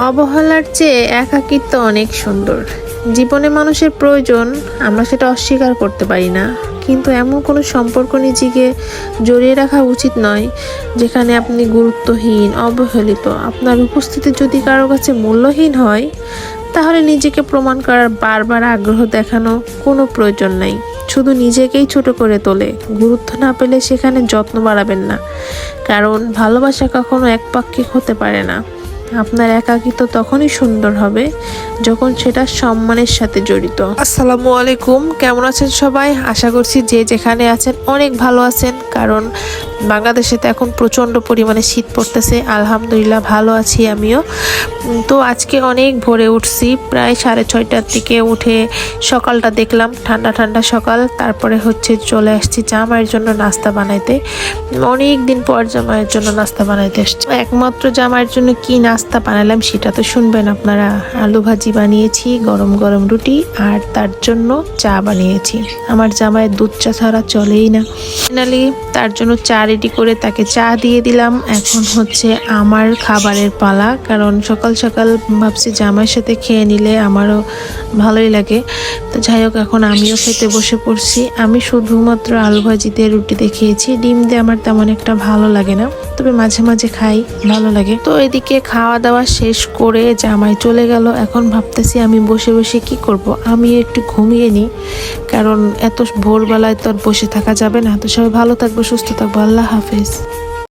অবহেলার চেয়ে একাকিত্ব অনেক সুন্দর। জীবনে মানুষের প্রয়োজন, আমরা সেটা অস্বীকার করতে পারি না, কিন্তু এমন কোনো সম্পর্ক নিজেকে জড়িয়ে রাখা উচিত নয় যেখানে আপনি গুরুত্বহীন, অবহেলিত। আপনার উপস্থিতি যদি কারো কাছে মূল্যহীন হয়, তাহলে নিজেকে প্রমাণ করার বারবার আগ্রহ দেখানো কোনো প্রয়োজন নাই। শুধু নিজেকেই ছোট করে তোলে। গুরুত্ব না পেলে সেখানে যত্ন বাড়াবেন না, কারণ ভালোবাসা কখনো একপাক্ষিক হতে পারে না। আপনার একাকিত্ব তখনই সুন্দর হবে যখন সেটা সম্মানের সাথে জড়িত। আসসালামু আলাইকুম, কেমন আছেন সবাই? আশা করছি যে যেখানে আছেন অনেক ভালো আছেন, কারণ বাংলাদেশে তো এখন প্রচণ্ড পরিমাণে শীত পড়তেছে। আলহামদুলিল্লাহ ভালো আছি আমিও। তো আজকে অনেক ভোরে উঠছি, প্রায় 6:30টার দিকে উঠে সকালটা দেখলাম, ঠান্ডা ঠান্ডা সকাল। তারপরে চলে আসছি জামাইয়ের জন্য নাস্তা বানাইতে। অনেক দিন পর জামাইয়ের জন্য নাস্তা বানাইতে আসছি। একমাত্র জামাইয়ের জন্য কি নাস্তা বানালাম সেটা তো শুনবেন আপনারা। আলু ভাজি বানিয়েছি, গরম গরম রুটি, আর তার জন্য চা বানিয়েছি। আমার জামাইয়ের দুধ চা ছাড়া চলেই না। ফাইনালি তার জন্য চা রেডি করে তাকে চা দিয়ে দিলাম। এখন আমার খাবারের পালা, কারণ সকাল সকাল ভাবছি জামাইয়ের সাথে খেয়ে নিলে আমারও ভালোই লাগে। তো যাই হোক, এখন আমিও খেতে বসে পড়ছি। আমি শুধুমাত্র আলু ভাজি দিয়ে রুটি দিয়ে খেয়েছি, ডিম দিয়ে আমার তেমন একটা ভালো লাগে না, তবে মাঝে মাঝে খাই, ভালো লাগে। তো এদিকে খাওয়া দাওয়া শেষ করে জামাই চলে গেল। এখন ভাবতেছি আমি বসে বসে কি করব। আমি একটু ঘুমিয়ে নিই, কারণ এত ভোরবেলায় তো আর বসে থাকা যাবে না। তো সবাই ভালো থাকবো, সুস্থ থাকবো, আল্লাহ হাফেজ।